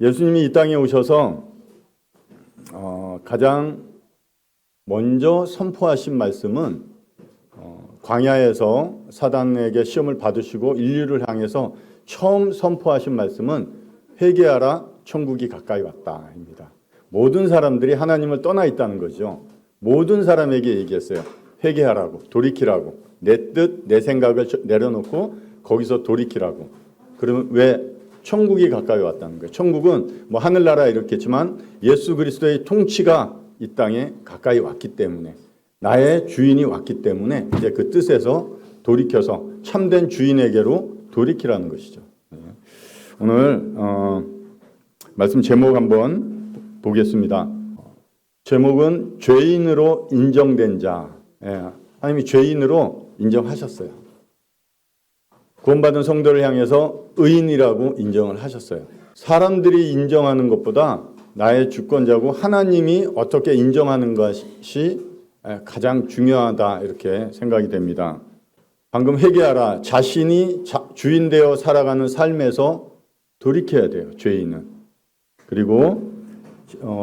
예수님이 이 땅에 오셔서 가장 먼저 선포하신 말씀은 광야에서 사단에게 시험을 받으시고 인류를 향해서 처음 선포하신 말씀은 회개하라 천국이 가까이 왔다입니다. 모든 사람들이 하나님을 떠나 있다는 거죠. 모든 사람에게 얘기했어요. 회개하라고, 돌이키라고, 내 뜻, 내 생각을 내려놓고 거기서 돌이키라고. 그러면 왜 천국이 가까이 왔다는 거예요. 천국은 뭐 하늘나라 이렇겠지만 예수 그리스도의 통치가 이 땅에 가까이 왔기 때문에, 나의 주인이 왔기 때문에 이제 그 뜻에서 돌이켜서 참된 주인에게로 돌이키라는 것이죠. 오늘 말씀 제목 한번 보겠습니다. 제목은 죄인으로 인정된 자. 하나님이 죄인으로 인정하셨어요. 구원받은 성도를 향해서 의인이라고 인정을 하셨어요. 사람들이 인정하는 것보다 나의 주권자고 하나님이 어떻게 인정하는 것이 가장 중요하다 이렇게 생각이 됩니다. 방금 회개하라. 자신이 주인 되어 살아가는 삶에서 돌이켜야 돼요. 죄인은. 그리고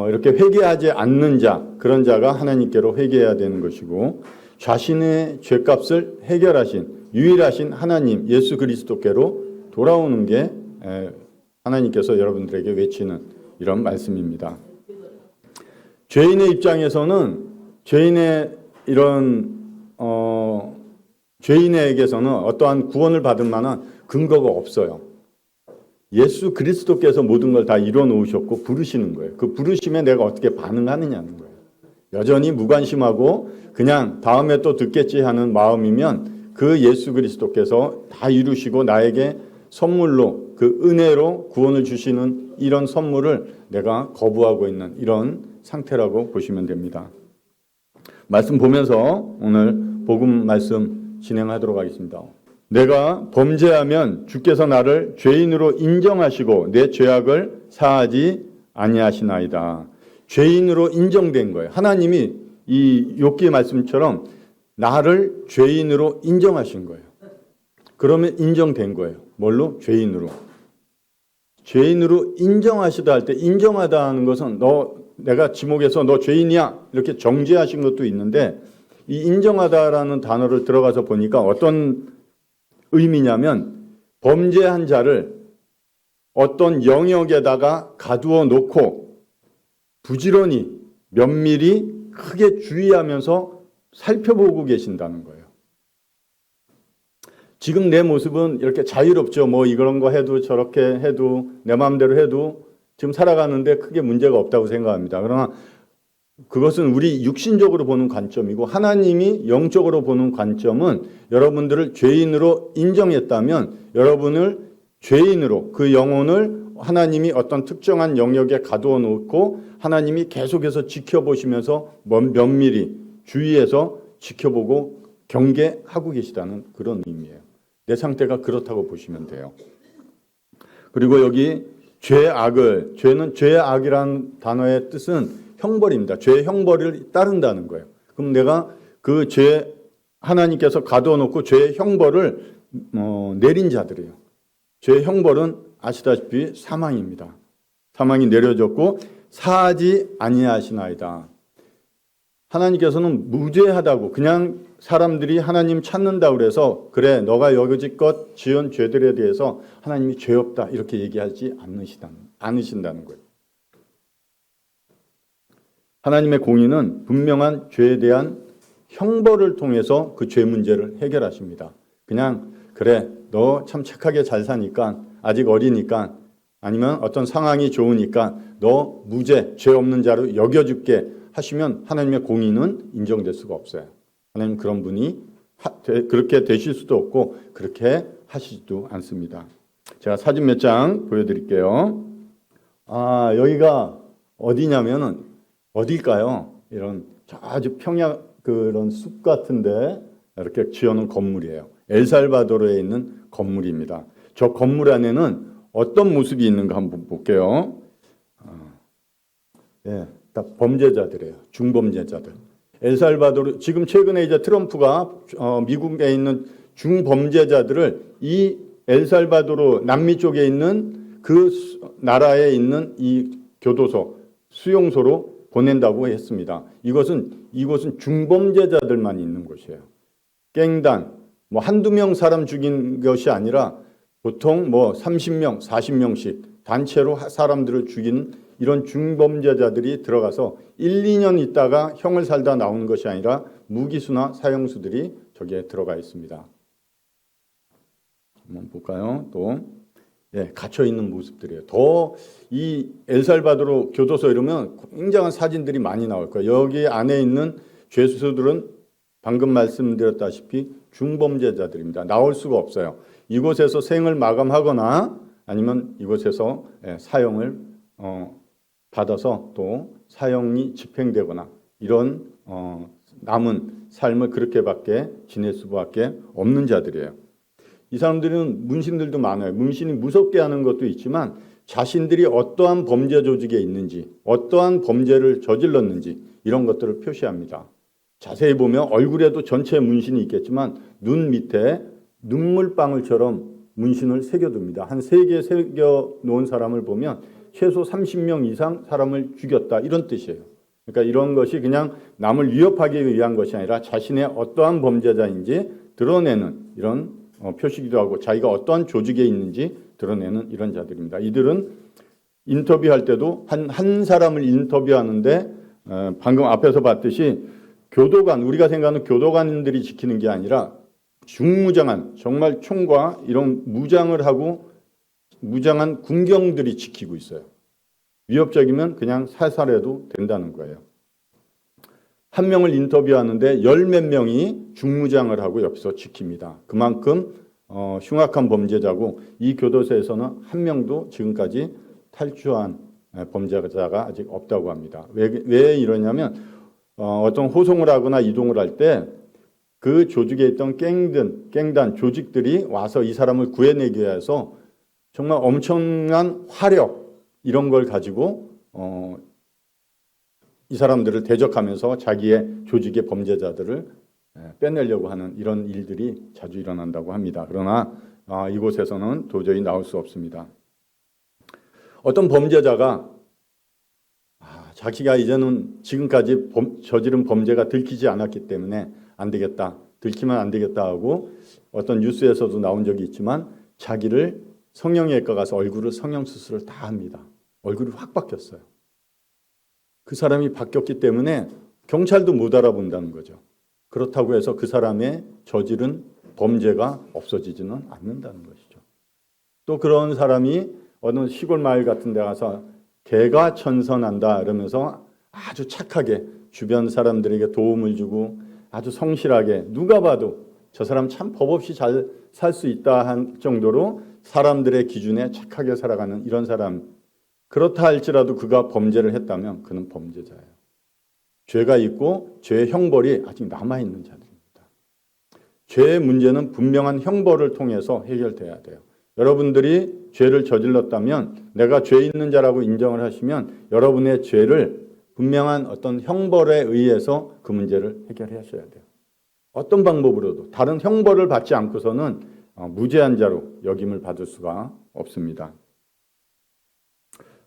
이렇게 회개하지 않는 자, 그런 자가 하나님께로 회개해야 되는 것이고, 자신의 죄값을 해결하신 유일하신 하나님 예수 그리스도께로 돌아오는 게 하나님께서 여러분들에게 외치는 이런 말씀입니다. 죄인의 입장에서는 죄인의 이런 죄인에게서는 어떠한 구원을 받을 만한 근거가 없어요. 예수 그리스도께서 모든 걸 다 이뤄 놓으셨고 부르시는 거예요. 그 부르심에 내가 어떻게 반응하느냐는 거예요. 여전히 무관심하고 그냥 다음에 또 듣겠지 하는 마음이면 그 예수 그리스도께서 다 이루시고 나에게 선물로 그 은혜로 구원을 주시는 이런 선물을 내가 거부하고 있는 이런 상태라고 보시면 됩니다. 말씀 보면서 오늘 복음 말씀 진행하도록 하겠습니다. 내가 범죄하면 주께서 나를 죄인으로 인정하시고 내 죄악을 사하지 아니하시나이다. 죄인으로 인정된 거예요. 하나님이 이 욥기의 말씀처럼 나를 죄인으로 인정하신 거예요. 그러면 인정된 거예요. 뭘로? 죄인으로. 죄인으로 인정하시다 할 때, 인정하다 하는 것은 내가 지목해서 너 죄인이야 이렇게 정죄하신 것도 있는데, 이 인정하다라는 단어를 들어가서 보니까 어떤 의미냐면 범죄한 자를 어떤 영역에다가 가두어 놓고 부지런히 면밀히 크게 주의하면서 살펴보고 계신다는 거예요. 지금 내 모습은 이렇게 자유롭죠. 뭐 이런 거 해도 저렇게 해도 내 마음대로 해도 지금 살아가는데 크게 문제가 없다고 생각합니다. 그러나 그것은 우리 육신적으로 보는 관점이고, 하나님이 영적으로 보는 관점은 여러분들을 죄인으로 인정했다면 여러분을 죄인으로, 그 영혼을 하나님이 어떤 특정한 영역에 가두어 놓고 하나님이 계속해서 지켜보시면서 면밀히 주의해서 지켜보고 경계하고 계시다는 그런 의미예요. 내 상태가 그렇다고 보시면 돼요. 그리고 여기 죄악을, 죄는 죄악이라는 단어의 뜻은 형벌입니다. 죄의 형벌을 따른다는 거예요. 그럼 내가 그 죄, 하나님께서 가두어 놓고 죄의 형벌을 내린 자들이에요. 죄의 형벌은 아시다시피 사망입니다. 사망이 내려졌고 사하지 아니하시나이다. 하나님께서는 무죄하다고, 그냥 사람들이 하나님 찾는다고 그래서 그래 너가 여기지껏 지은 죄들에 대해서 하나님이 죄 없다 이렇게 얘기하지 않으신다는 거예요. 하나님의 공의는 분명한 죄에 대한 형벌을 통해서 그 죄 문제를 해결하십니다. 그냥 그래 너 참 착하게 잘 사니까, 아직 어리니까, 아니면 어떤 상황이 좋으니까 너 무죄, 죄 없는 자로 여겨줄게 하시면 하나님의 공의는 인정될 수가 없어요. 하나님 그런 분이 그렇게 되실 수도 없고 그렇게 하시지도 않습니다. 제가 사진 몇 장 보여드릴게요. 여기가 어디냐면은 어딜까요? 이런 아주 평야 그런 숲 같은데 이렇게 지어놓은 건물이에요. 엘살바도르에 있는 건물입니다. 저 건물 안에는 어떤 모습이 있는가 한번 볼게요. 다 범죄자들이에요. 중범죄자들. 엘살바도르, 지금 최근에 이제 트럼프가 미국에 있는 중범죄자들을 이 엘살바도르 남미 쪽에 있는 그 나라에 있는 이 교도소, 수용소로 보낸다고 했습니다. 이곳은 중범죄자들만 있는 곳이에요. 갱단, 뭐 한두 명 사람 죽인 것이 아니라 보통 뭐 30명, 40명씩 단체로 사람들을 죽이는 이런 중범죄자들이 들어가서 1, 2년 있다가 형을 살다 나오는 것이 아니라 무기수나 사형수들이 저기에 들어가 있습니다. 한번 볼까요? 또 갇혀 있는 모습들이에요. 더 이 엘살바도르 교도소 이러면 굉장한 사진들이 많이 나올 거예요. 여기 안에 있는 죄수들은 방금 말씀드렸다시피 중범죄자들입니다. 나올 수가 없어요. 이곳에서 생을 마감하거나 아니면 이곳에서 사형을 받아서 또 사형이 집행되거나 이런 남은 삶을 그렇게밖에 지낼 수밖에 없는 자들이에요. 이 사람들은 문신들도 많아요. 문신이 무섭게 하는 것도 있지만 자신들이 어떠한 범죄 조직에 있는지, 어떠한 범죄를 저질렀는지 이런 것들을 표시합니다. 자세히 보면 얼굴에도 전체 문신이 있겠지만 눈 밑에 눈물방울처럼 문신을 새겨둡니다. 한 3개 새겨놓은 사람을 보면 최소 30명 이상 사람을 죽였다 이런 뜻이에요. 그러니까 이런 것이 그냥 남을 위협하기 위한 것이 아니라 자신의 어떠한 범죄자인지 드러내는 이런 표시기도 하고 자기가 어떠한 조직에 있는지 드러내는 이런 자들입니다. 이들은 인터뷰할 때도 한 사람을 인터뷰하는데 방금 앞에서 봤듯이 교도관, 우리가 생각하는 교도관들이 지키는 게 아니라 중무장한 정말 총과 이런 무장을 하고 무장한 군경들이 지키고 있어요. 위협적이면 그냥 살살해도 된다는 거예요. 한 명을 인터뷰하는데 10몇 명이 중무장을 하고 옆에서 지킵니다. 그만큼 흉악한 범죄자고 이 교도소에서는 한 명도 지금까지 탈주한 범죄자가 아직 없다고 합니다. 왜 이러냐면 어떤 호송을 하거나 이동을 할 때 그 조직에 있던 갱단 조직들이 와서 이 사람을 구해내기 위해서 정말 엄청난 화력 이런 걸 가지고 이 사람들을 대적하면서 자기의 조직의 범죄자들을 빼내려고 하는 이런 일들이 자주 일어난다고 합니다. 그러나 이곳에서는 도저히 나올 수 없습니다. 어떤 범죄자가 자기가 이제는 지금까지 저지른 범죄가 들키지 않았기 때문에 안 되겠다, 들키면 안 되겠다 하고 어떤 뉴스에서도 나온 적이 있지만 자기를 성형외과 가서 얼굴을 성형수술을 다 합니다. 얼굴이 확 바뀌었어요. 그 사람이 바뀌었기 때문에 경찰도 못 알아본다는 거죠. 그렇다고 해서 그 사람의 저지른 범죄가 없어지지는 않는다는 것이죠. 또 그런 사람이 어느 시골 마을 같은 데 가서 개가 천선한다 이러면서 아주 착하게 주변 사람들에게 도움을 주고 아주 성실하게 누가 봐도 저 사람 참 법 없이 잘 살 수 있다 한 정도로 사람들의 기준에 착하게 살아가는 이런 사람, 그렇다 할지라도 그가 범죄를 했다면 그는 범죄자예요. 죄가 있고 죄의 형벌이 아직 남아있는 자들입니다. 죄의 문제는 분명한 형벌을 통해서 해결돼야 돼요. 여러분들이 죄를 저질렀다면 내가 죄 있는 자라고 인정을 하시면 여러분의 죄를 분명한 어떤 형벌에 의해서 그 문제를 해결하셔야 돼요. 어떤 방법으로도 다른 형벌을 받지 않고서는 무죄한 자로 역임을 받을 수가 없습니다.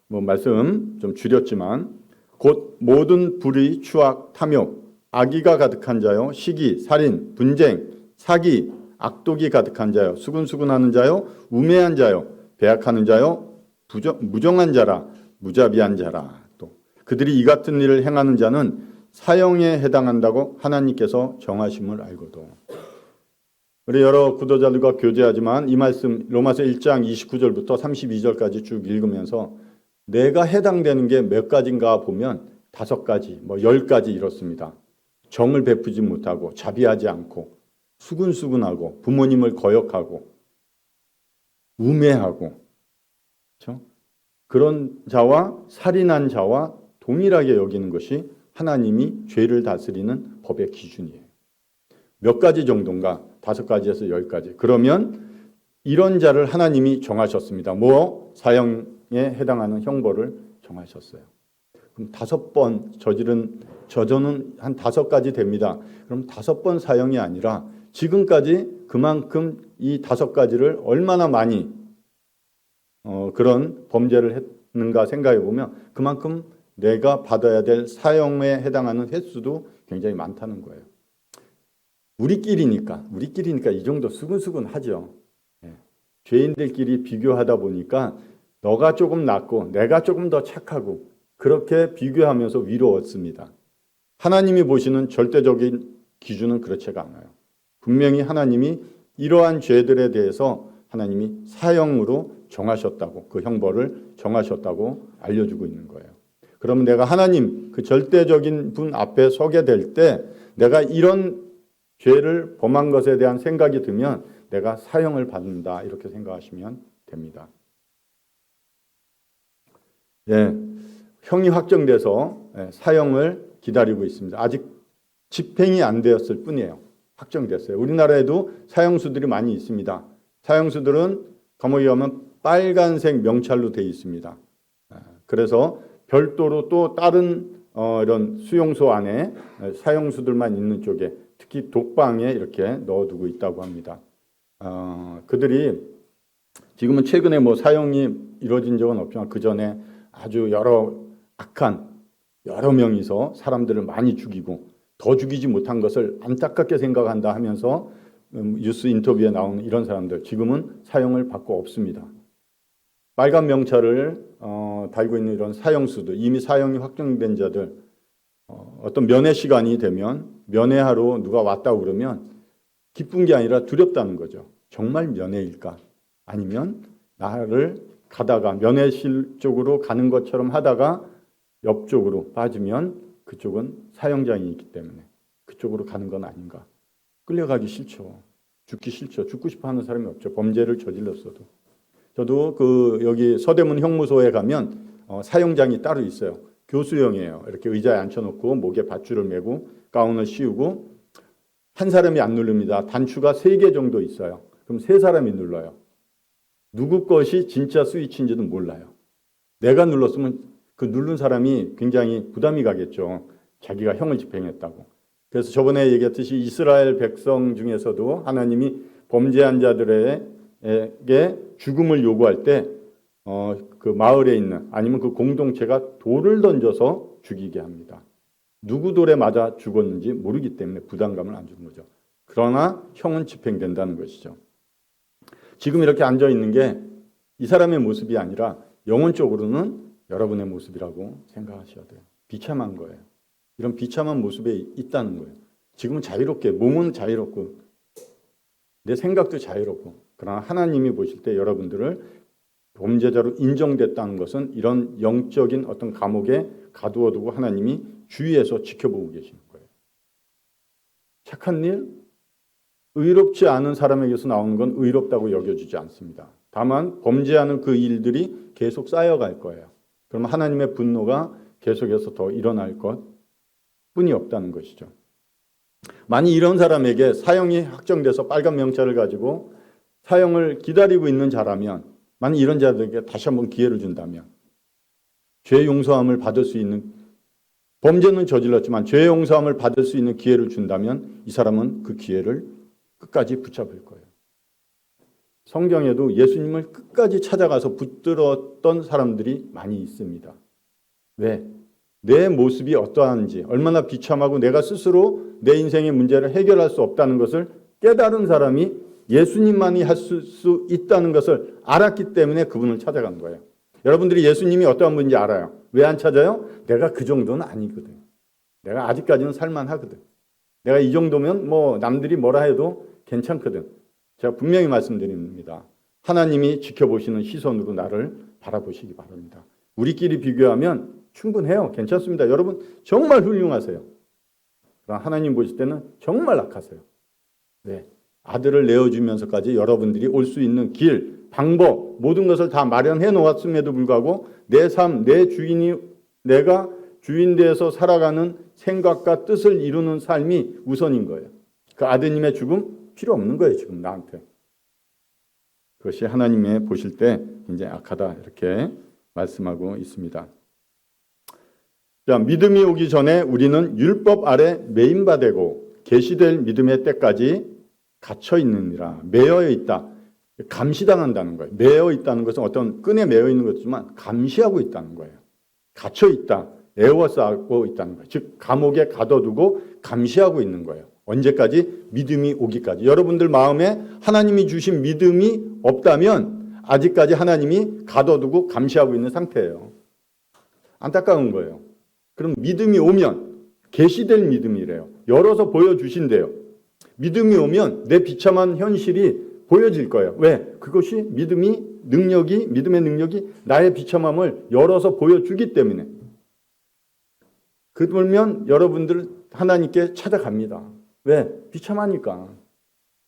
말씀 좀 줄였지만 곧 모든 불의, 추악, 탐욕, 악의가 가득한 자요, 시기, 살인, 분쟁, 사기, 악독이 가득한 자요, 수군수군하는 자요, 우매한 자요, 배약하는 자요, 무정한 자라, 무자비한 자라. 또 그들이 이 같은 일을 행하는 자는 사형에 해당한다고 하나님께서 정하심을 알고도. 우리 여러 구도자들과 교제하지만 이 말씀 로마서 1장 29절부터 32절까지 쭉 읽으면서 내가 해당되는 게 몇 가지인가 보면 5가지, 10가지 이렇습니다. 정을 베푸지 못하고 자비하지 않고 수군수군하고 부모님을 거역하고 우매하고, 그렇죠? 그런 자와 살인한 자와 동일하게 여기는 것이 하나님이 죄를 다스리는 법의 기준이에요. 몇 가지 정도인가? 5가지에서 10가지. 그러면 이런 자를 하나님이 정하셨습니다. 사형에 해당하는 형벌을 정하셨어요. 그럼 5번 저주는 한 5가지 됩니다. 그럼 5번 사형이 아니라 지금까지 그만큼 이 5가지를 얼마나 많이 그런 범죄를 했는가 생각해 보면 그만큼 내가 받아야 될 사형에 해당하는 횟수도 굉장히 많다는 거예요. 우리끼리니까 이 정도 수근수근 하죠. 죄인들끼리 비교하다 보니까 너가 조금 낫고 내가 조금 더 착하고 그렇게 비교하면서 위로 얻습니다. 하나님이 보시는 절대적인 기준은 그렇지가 않아요. 분명히 하나님이 이러한 죄들에 대해서 하나님이 사형으로 정하셨다고, 그 형벌을 정하셨다고 알려주고 있는 거예요. 그러면 내가 하나님 그 절대적인 분 앞에 서게 될 때 내가 이런 죄를 범한 것에 대한 생각이 들면 내가 사형을 받는다 이렇게 생각하시면 됩니다. 형이 확정돼서 사형을 기다리고 있습니다. 아직 집행이 안 되었을 뿐이에요. 확정됐어요. 우리나라에도 사형수들이 많이 있습니다. 사형수들은 감옥에 가면 빨간색 명찰로 되어 있습니다. 그래서 별도로 또 다른 이런 수용소 안에 사형수들만 있는 쪽에 특히 독방에 이렇게 넣어두고 있다고 합니다. 그들이 지금은 최근에 뭐 사형이 이루어진 적은 없지만 그 전에 아주 악한 여러 명이서 사람들을 많이 죽이고 더 죽이지 못한 것을 안타깝게 생각한다 하면서 뉴스 인터뷰에 나오는 이런 사람들 지금은 사형을 받고 없습니다. 빨간 명찰을 달고 있는 이런 사형수들, 이미 사형이 확정된 자들, 어떤 면회 시간이 되면 면회하러 누가 왔다고 그러면 기쁜 게 아니라 두렵다는 거죠. 정말 면회일까? 아니면 나를 가다가 면회실 쪽으로 가는 것처럼 하다가 옆쪽으로 빠지면 그쪽은 사형장이 있기 때문에 그쪽으로 가는 건 아닌가. 끌려가기 싫죠. 죽기 싫죠. 죽고 싶어 하는 사람이 없죠. 범죄를 저질렀어도. 저도 여기 서대문 형무소에 가면 사형장이 따로 있어요. 교수형이에요. 이렇게 의자에 앉혀놓고 목에 밧줄을 메고 가운을 씌우고 한 사람이 안 누릅니다. 단추가 3개 정도 있어요. 그럼 3사람이 눌러요. 누구 것이 진짜 스위치인지도 몰라요. 내가 눌렀으면 그 누른 사람이 굉장히 부담이 가겠죠. 자기가 형을 집행했다고. 그래서 저번에 얘기했듯이 이스라엘 백성 중에서도 하나님이 범죄한 자들에게 죽음을 요구할 때 그 마을에 있는 아니면 그 공동체가 돌을 던져서 죽이게 합니다. 누구 돌에 맞아 죽었는지 모르기 때문에 부담감을 안 주는 거죠. 그러나 형은 집행된다는 것이죠. 지금 이렇게 앉아 있는 게 이 사람의 모습이 아니라 영혼적으로는 여러분의 모습이라고 생각하셔야 돼요. 비참한 거예요. 이런 비참한 모습에 있다는 거예요. 지금은 자유롭게, 몸은 자유롭고 내 생각도 자유롭고 그러나 하나님이 보실 때 여러분들을 범죄자로 인정됐다는 것은 이런 영적인 어떤 감옥에 가두어두고 하나님이 주위에서 지켜보고 계시는 거예요. 착한 일, 의롭지 않은 사람에게서 나오는 건 의롭다고 여겨지지 않습니다. 다만 범죄하는 그 일들이 계속 쌓여갈 거예요. 그러면 하나님의 분노가 계속해서 더 일어날 것 뿐이 없다는 것이죠. 만약 이런 사람에게 사형이 확정돼서 빨간 명찰을 가지고 사형을 기다리고 있는 자라면 만약 이런 자들에게 다시 한번 기회를 준다면 죄 용서함을 받을 수 있는 범죄는 저질렀지만 죄 용서함을 받을 수 있는 기회를 준다면 이 사람은 그 기회를 끝까지 붙잡을 거예요. 성경에도 예수님을 끝까지 찾아가서 붙들었던 사람들이 많이 있습니다. 왜? 내 모습이 어떠한지, 얼마나 비참하고 내가 스스로 내 인생의 문제를 해결할 수 없다는 것을 깨달은 사람이 예수님만이 할 수 있다는 것을 알았기 때문에 그분을 찾아간 거예요. 여러분들이 예수님이 어떠한 분인지 알아요. 왜 안 찾아요? 내가 그 정도는 아니거든. 내가 아직까지는 살만하거든. 내가 이 정도면 뭐 남들이 뭐라 해도 괜찮거든. 제가 분명히 말씀드립니다. 하나님이 지켜보시는 시선으로 나를 바라보시기 바랍니다. 우리끼리 비교하면 충분해요. 괜찮습니다. 여러분 정말 훌륭하세요. 그러나 하나님 보실 때는 정말 악하세요. 네. 아들을 내어주면서까지 여러분들이 올 수 있는 길, 방법, 모든 것을 다 마련해 놓았음에도 불구하고 내 삶, 내 주인이 내가 주인 되어서 살아가는 생각과 뜻을 이루는 삶이 우선인 거예요. 그 아드님의 죽음 필요 없는 거예요. 지금 나한테. 그것이 하나님의 보실 때 굉장히 악하다 이렇게 말씀하고 있습니다. 자, 믿음이 오기 전에 우리는 율법 아래 매인바되고 계시될 믿음의 때까지 갇혀 있느니라. 매여 있다. 감시당한다는 거예요. 매여 있다는 것은 어떤 끈에 매여 있는 것이지만 감시하고 있다는 거예요. 갇혀 있다. 에워싸고 있다는 거예요. 즉 감옥에 가둬두고 감시하고 있는 거예요. 언제까지? 믿음이 오기까지. 여러분들 마음에 하나님이 주신 믿음이 없다면 아직까지 하나님이 가둬두고 감시하고 있는 상태예요. 안타까운 거예요. 그럼 믿음이 오면 계시될 믿음이래요. 열어서 보여주신대요. 믿음이 오면 내 비참한 현실이 보여질 거예요. 왜? 그것이 믿음의 능력이 나의 비참함을 열어서 보여주기 때문에. 그러면 여러분들 하나님께 찾아갑니다. 왜? 비참하니까.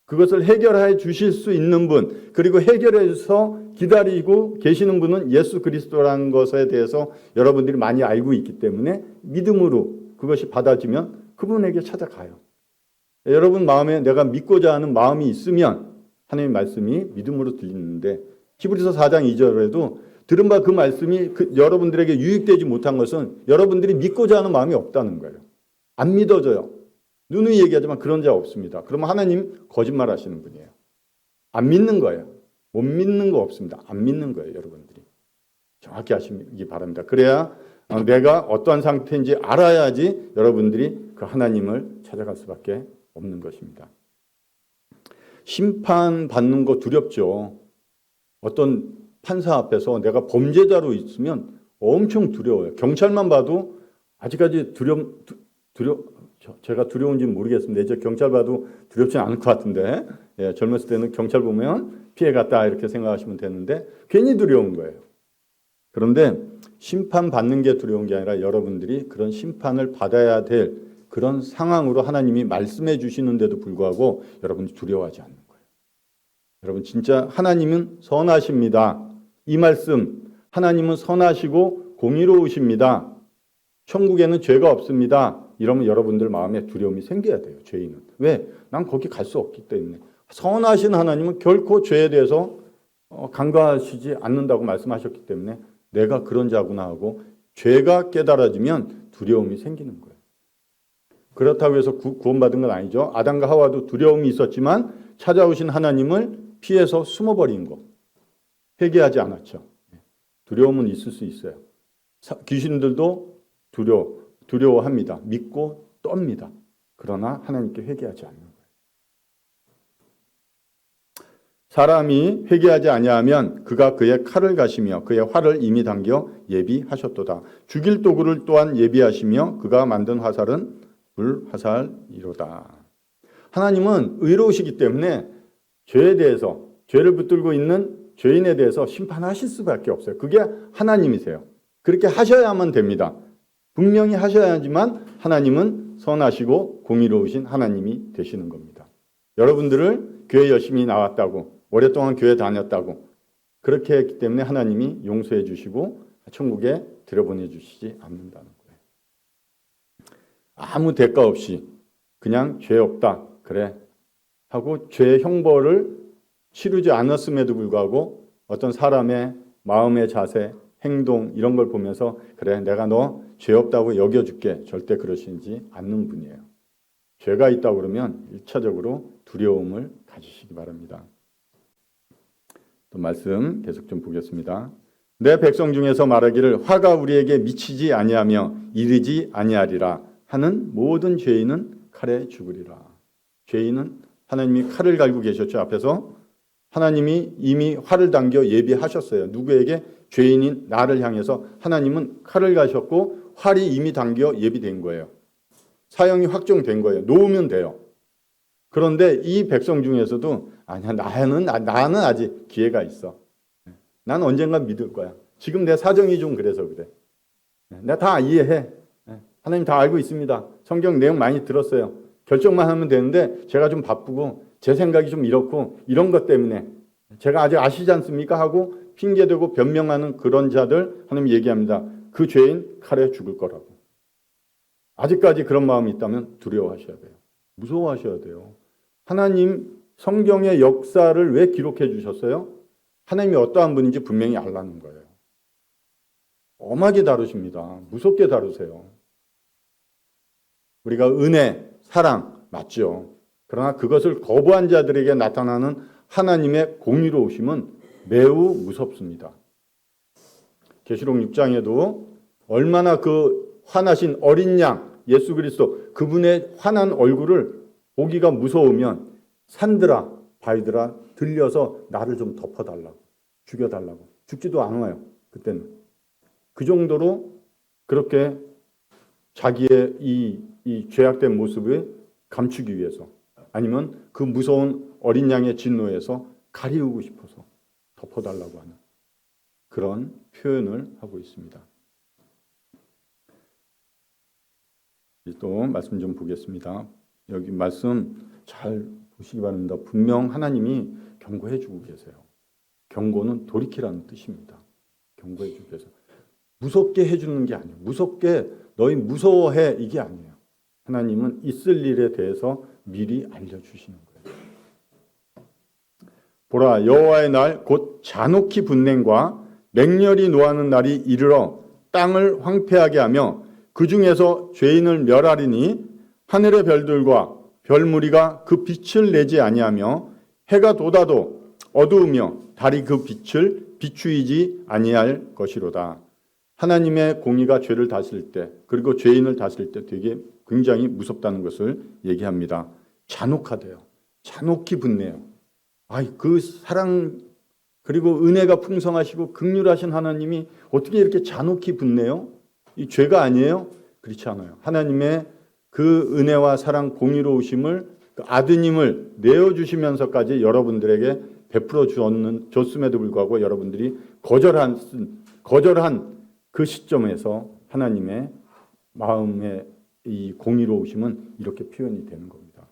그것을 해결해 주실 수 있는 분, 그리고 해결해서 기다리고 계시는 분은 예수 그리스도라는 것에 대해서 여러분들이 많이 알고 있기 때문에 믿음으로 그것이 받아지면 그분에게 찾아가요. 여러분 마음에 내가 믿고자 하는 마음이 있으면 하나님의 말씀이 믿음으로 들리는데 히브리서 4장 2절에도 들은 바 그 말씀이 여러분들에게 유익되지 못한 것은 여러분들이 믿고자 하는 마음이 없다는 거예요. 안 믿어져요. 누누이 얘기하지만 그런 자 없습니다. 그러면 하나님 거짓말 하시는 분이에요. 안 믿는 거예요. 못 믿는 거 없습니다. 안 믿는 거예요, 여러분들이. 정확히 하시기 바랍니다. 그래야 내가 어떠한 상태인지 알아야지 여러분들이 그 하나님을 찾아갈 수밖에 없는 것입니다. 심판받는 거 두렵죠. 어떤 판사 앞에서 내가 범죄자로 있으면 엄청 두려워요. 경찰만 봐도 아직까지 제가 두려운지는 모르겠습니다. 이제 경찰 봐도 두렵지는 않을 것 같은데 젊었을 때는 경찰 보면 피해갔다 이렇게 생각하시면 되는데 괜히 두려운 거예요. 그런데 심판받는 게 두려운 게 아니라 여러분들이 그런 심판을 받아야 될 그런 상황으로 하나님이 말씀해 주시는데도 불구하고 여러분이 두려워하지 않는 거예요. 여러분 진짜 하나님은 선하십니다. 이 말씀 하나님은 선하시고 공의로우십니다. 천국에는 죄가 없습니다. 이러면 여러분들 마음에 두려움이 생겨야 돼요. 죄인은. 왜? 난 거기 갈 수 없기 때문에. 선하신 하나님은 결코 죄에 대해서 간과하시지 않는다고 말씀하셨기 때문에 내가 그런 자구나 하고 죄가 깨달아지면 두려움이 생기는 거예요. 그렇다고 해서 구원받은 건 아니죠. 아담과 하와도 두려움이 있었지만 찾아오신 하나님을 피해서 숨어버린 거. 회개하지 않았죠. 두려움은 있을 수 있어요. 귀신들도 두려워합니다. 믿고 떱니다. 그러나 하나님께 회개하지 않는 거예요. 사람이 회개하지 아니하면 그가 그의 칼을 가시며 그의 활을 이미 당겨 예비하셨도다. 죽일 도구를 또한 예비하시며 그가 만든 화살은 불화살이로다. 하나님은 의로우시기 때문에 죄에 대해서 죄를 붙들고 있는 죄인에 대해서 심판하실 수밖에 없어요. 그게 하나님이세요. 그렇게 하셔야만 됩니다. 분명히 하셔야지만 하나님은 선하시고 공의로우신 하나님이 되시는 겁니다. 여러분들을 교회 열심히 나왔다고 오랫동안 교회 다녔다고 그렇게 했기 때문에 하나님이 용서해 주시고 천국에 들여보내 주시지 않는다는 거예요. 아무 대가 없이 그냥 죄 없다 그래 하고 죄의 형벌을 치르지 않았음에도 불구하고 어떤 사람의 마음의 자세, 행동 이런 걸 보면서 그래 내가 너 죄 없다고 여겨줄게 절대 그러시지 않는 분이에요. 죄가 있다고 그러면 1차적으로 두려움을 가지시기 바랍니다. 또 말씀 계속 좀 보겠습니다. 내 백성 중에서 말하기를 화가 우리에게 미치지 아니하며 이르지 아니하리라 하는 모든 죄인은 칼에 죽으리라. 죄인은 하나님이 칼을 갈고 계셨죠. 앞에서 하나님이 이미 활을 당겨 예비하셨어요. 누구에게? 죄인인 나를 향해서 하나님은 칼을 가셨고 활이 이미 당겨 예비된 거예요. 사형이 확정된 거예요. 놓으면 돼요. 그런데 이 백성 중에서도 아니야 나는 아직 기회가 있어. 나는 언젠가 믿을 거야. 지금 내 사정이 좀 그래서 그래. 내가 다 이해해. 하나님 다 알고 있습니다. 성경 내용 많이 들었어요. 결정만 하면 되는데 제가 좀 바쁘고 제 생각이 좀 이렇고 이런 것 때문에 제가 아직 아시지 않습니까? 하고 핑계대고 변명하는 그런 자들 하나님 얘기합니다. 그 죄인 칼에 죽을 거라고. 아직까지 그런 마음이 있다면 두려워하셔야 돼요. 무서워하셔야 돼요. 하나님 성경의 역사를 왜 기록해 주셨어요? 하나님이 어떠한 분인지 분명히 알라는 거예요. 엄하게 다루십니다. 무섭게 다루세요. 우리가 은혜, 사랑 맞죠. 그러나 그것을 거부한 자들에게 나타나는 하나님의 공의로우심은 매우 무섭습니다. 계시록 6장에도 얼마나 그 화나신 어린 양 예수 그리스도 그분의 화난 얼굴을 보기가 무서우면 산들아 바위들아 들려서 나를 좀 덮어달라고 죽여달라고 죽지도 않아요. 그때는 그 정도로 그렇게 자기의 이 죄악된 모습을 감추기 위해서 아니면 그 무서운 어린 양의 진노에서 가리우고 싶어서 덮어달라고 하는 그런 표현을 하고 있습니다. 또 말씀 좀 보겠습니다. 여기 말씀 잘 보시기 바랍니다. 분명 하나님이 경고해 주고 계세요. 경고는 돌이키라는 뜻입니다. 경고해 주고 계세요. 무섭게 해주는 게 아니에요. 무섭게 너희 무서워해 이게 아니에요. 하나님은 있을 일에 대해서 미리 알려주시는 거예요. 보라 여호와의 날 곧 잔혹히 분냉과 맹렬히 노하는 날이 이르러 땅을 황폐하게 하며 그 중에서 죄인을 멸하리니 하늘의 별들과 별무리가 그 빛을 내지 아니하며 해가 돋아도 어두우며 달이 그 빛을 비추이지 아니할 것이로다. 하나님의 공의가 죄를 다스릴 때 그리고 죄인을 다스릴 때 되게 굉장히 무섭다는 것을 얘기합니다. 잔혹하대요. 잔혹히 분내요. 그 사랑 그리고 은혜가 풍성하시고 긍휼하신 하나님이 어떻게 이렇게 잔혹히 분내요? 이 죄가 아니에요? 그렇지 않아요. 하나님의 그 은혜와 사랑 공의로우심을 그 아드님을 내어주시면서까지 여러분들에게 베풀어 줬음에도 불구하고 여러분들이 거절한 그 시점에서 하나님의 마음의 이 공의로우심은 이렇게 표현이 되는 겁니다.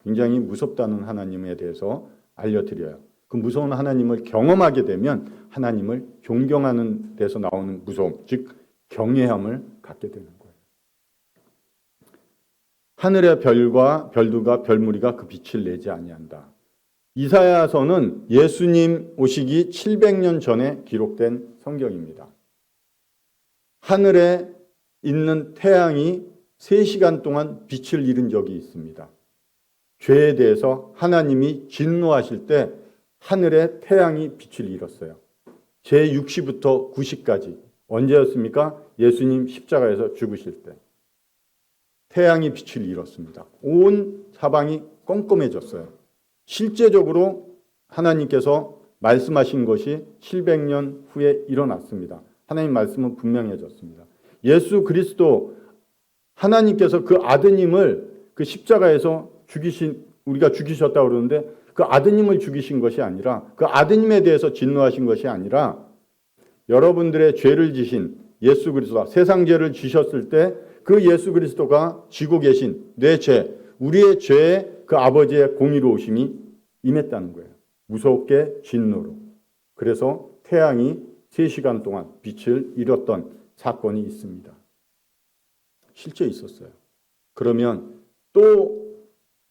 굉장히 무섭다는 하나님에 대해서 알려드려요. 그 무서운 하나님을 경험하게 되면 하나님을 존경하는 데서 나오는 무서움, 즉 경외함을 갖게 되는 거예요. 하늘의 별들과 별무리가 그 빛을 내지 아니한다. 이사야서는 예수님 오시기 700년 전에 기록된 성경입니다. 하늘에 있는 태양이 3시간 동안 빛을 잃은 적이 있습니다. 죄에 대해서 하나님이 진노하실 때 하늘에 태양이 빛을 잃었어요. 제6시부터 9시까지. 언제였습니까? 예수님 십자가에서 죽으실 때. 태양이 빛을 잃었습니다. 온 사방이 껌껌해졌어요. 실제적으로 하나님께서 말씀하신 것이 700년 후에 일어났습니다. 하나님 말씀은 분명해졌습니다. 예수 그리스도 하나님께서 그 아드님을 그 십자가에서 우리가 죽이셨다고 그러는데 그 아드님을 죽이신 것이 아니라 그 아드님에 대해서 진노하신 것이 아니라 여러분들의 죄를 지신 예수 그리스도가 세상 죄를 지셨을 때 그 예수 그리스도가 지고 계신 내 죄, 우리의 죄에 그 아버지의 공의로우심이 임했다는 거예요. 무섭게 진노로. 그래서 태양이 3시간 동안 빛을 잃었던 사건이 있습니다. 실제 있었어요. 그러면 또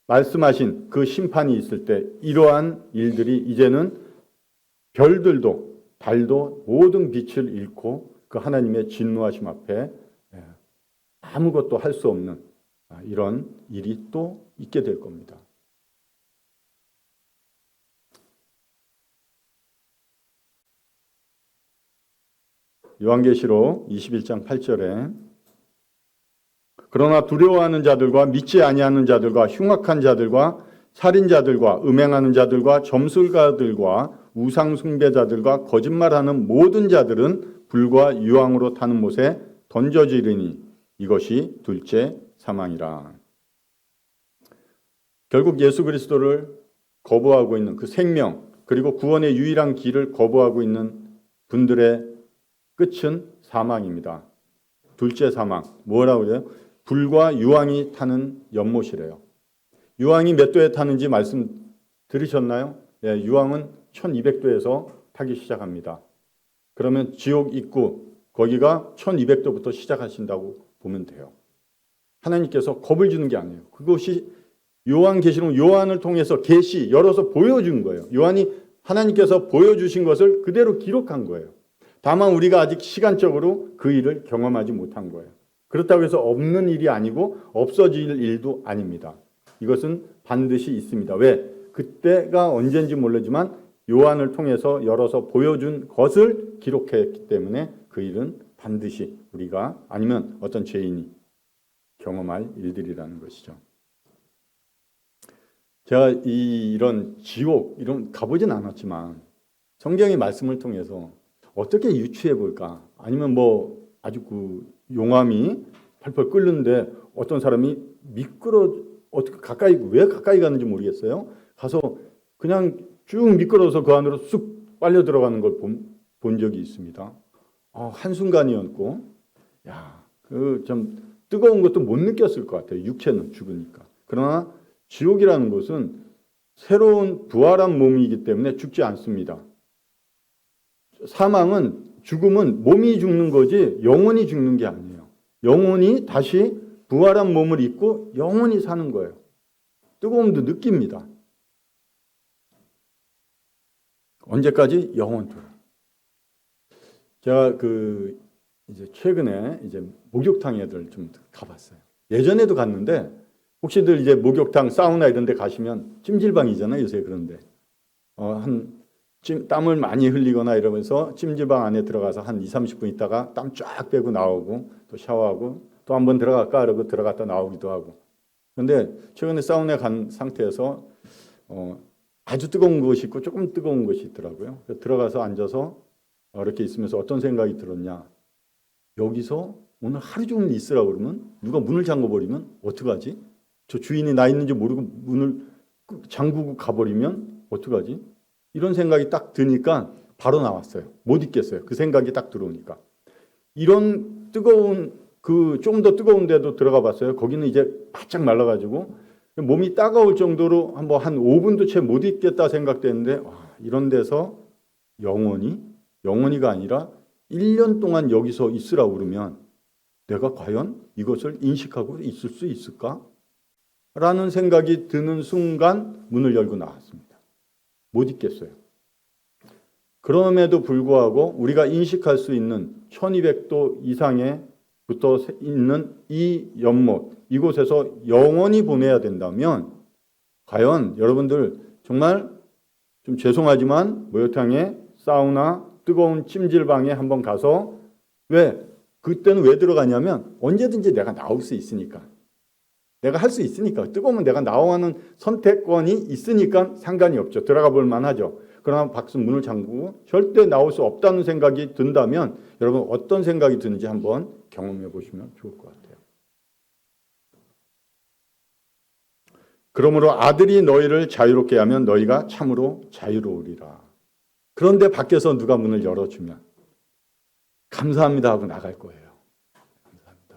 말씀하신 그 심판이 있을 때 이러한 일들이 이제는 별들도 달도 모든 빛을 잃고 그 하나님의 진노하심 앞에 아무것도 할 수 없는 이런 일이 또 있게 될 겁니다. 요한계시록 21장 8절에 그러나 두려워하는 자들과 믿지 아니하는 자들과 흉악한 자들과 살인자들과 음행하는 자들과 점술가들과 우상 숭배자들과 거짓말하는 모든 자들은 불과 유황으로 타는 못에 던져지리니 이것이 둘째 사망이라. 결국 예수 그리스도를 거부하고 있는 그 생명 그리고 구원의 유일한 길을 거부하고 있는 분들의 끝은 사망입니다. 둘째 사망. 뭐라고 그래요? 불과 유황이 타는 연못이래요. 유황이 몇 도에 타는지 말씀 들으셨나요? 유황은 1200도에서 타기 시작합니다. 그러면 지옥 입구 거기가 1200도부터 시작하신다고 보면 돼요. 하나님께서 겁을 주는 게 아니에요. 그것이 요한계시록 요한을 통해서 계시 열어서 보여준 거예요. 요한이 하나님께서 보여주신 것을 그대로 기록한 거예요. 다만 우리가 아직 시간적으로 그 일을 경험하지 못한 거예요. 그렇다고 해서 없는 일이 아니고 없어질 일도 아닙니다. 이것은 반드시 있습니다. 왜? 그때가 언젠지 모르지만 요한을 통해서 열어서 보여준 것을 기록했기 때문에 그 일은 반드시 우리가 아니면 어떤 죄인이 경험할 일들이라는 것이죠. 제가 이런 지옥 이런 가보진 않았지만 성경의 말씀을 통해서 어떻게 유추해 볼까? 아니면 뭐 아주 그 용암이 펄펄 끓는데 어떤 사람이 어떻게 왜 가까이 가는지 모르겠어요. 가서 그냥 쭉 미끄러워서 그 안으로 쑥 빨려 들어가는 걸 본 적이 있습니다. 한순간이었고, 그 좀 뜨거운 것도 못 느꼈을 것 같아요. 육체는 죽으니까. 그러나 지옥이라는 것은 새로운 부활한 몸이기 때문에 죽지 않습니다. 죽음은 몸이 죽는 거지 영혼이 죽는 게 아니에요. 영혼이 다시 부활한 몸을 입고 영원히 사는 거예요. 뜨거움도 느낍니다. 언제까지? 영원토록. 제가 이제 최근에 이제 목욕탕에들 좀 가봤어요. 예전에도 갔는데 혹시들 이제 목욕탕, 사우나 이런 데 가시면 찜질방이잖아요, 요새. 그런데 땀을 많이 흘리거나 이러면서 찜질방 안에 들어가서 한 20-30분 있다가 땀 쫙 빼고 나오고 또 샤워하고 또 한번 들어갈까 그러고 들어갔다 나오기도 하고. 그런데 최근에 사우나에 간 상태에서 아주 뜨거운 것이 있고 조금 뜨거운 것이 있더라고요. 들어가서 앉아서 이렇게 있으면서 어떤 생각이 들었냐. 여기서 오늘 하루 종일 있으라고 그러면 누가 문을 잠궈버리면 어떡하지? 저 주인이 나 있는지 모르고 문을 잠그고 가버리면 어떡하지? 이런 생각이 딱 드니까 바로 나왔어요. 못 있겠어요. 그 생각이 딱 들어오니까. 이런 뜨거운 좀 더 뜨거운 데도 들어가 봤어요. 거기는 이제 바짝 말라가지고 몸이 따가울 정도로 한 5분도 채 못 있겠다 생각되는데 이런 데서 영원히가 아니라 1년 동안 여기서 있으라고 그러면 내가 과연 이것을 인식하고 있을 수 있을까? 라는 생각이 드는 순간 문을 열고 나왔습니다. 못 있겠어요. 그럼에도 불구하고 우리가 인식할 수 있는 1200도 이상에 붙어 있는 이 연못, 이곳에서 영원히 보내야 된다면 과연 여러분들 정말 좀 죄송하지만 목욕탕에 사우나, 뜨거운 찜질방에 한번 가서 그때는 왜 들어가냐면 언제든지 내가 나올 수 있으니까. 내가 할 수 있으니까. 뜨거우면 내가 나오는 선택권이 있으니까 상관이 없죠. 들어가 볼 만하죠. 그러나 박스 문을 잠그고 절대 나올 수 없다는 생각이 든다면 여러분 어떤 생각이 드는지 한번 경험해 보시면 좋을 것 같아요. 그러므로 아들이 너희를 자유롭게 하면 너희가 참으로 자유로우리라. 그런데 밖에서 누가 문을 열어주면 감사합니다 하고 나갈 거예요. 감사합니다.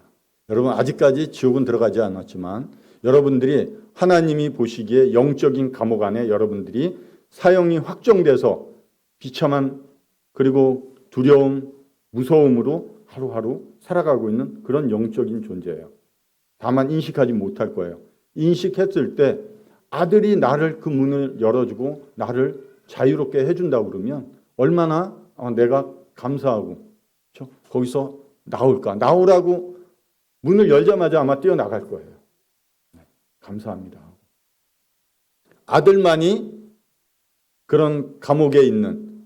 여러분 아직까지 지옥은 들어가지 않았지만 여러분들이 하나님이 보시기에 영적인 감옥 안에 여러분들이 사형이 확정돼서 비참한 그리고 두려움, 무서움으로 하루하루 살아가고 있는 그런 영적인 존재예요. 다만 인식하지 못할 거예요. 인식했을 때 아들이 나를 그 문을 열어주고 나를 자유롭게 해준다고 그러면 얼마나 내가 감사하고 거기서 나오라고 문을 열자마자 아마 뛰어나갈 거예요. 감사합니다. 아들만이 그런 감옥에 있는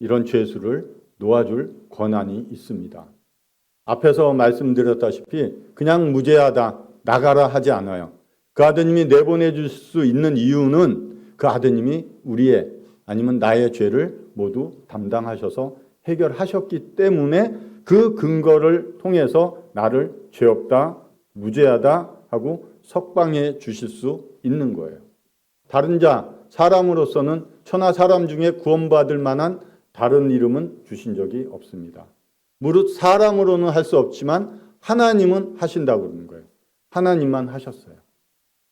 이런 죄수를 놓아줄 권한이 있습니다. 앞에서 말씀드렸다시피 그냥 무죄하다, 나가라 하지 않아요. 그 아드님이 내보내줄 수 있는 이유는 그 아드님이 우리의 아니면 나의 죄를 모두 담당하셔서 해결하셨기 때문에 그 근거를 통해서 나를 죄 없다, 무죄하다 하고 석방해 주실 수 있는 거예요. 다른 사람으로서는 천하 사람 중에 구원받을 만한 다른 이름은 주신 적이 없습니다. 무릇 사람으로는 할 수 없지만 하나님은 하신다고 그러는 거예요. 하나님만 하셨어요.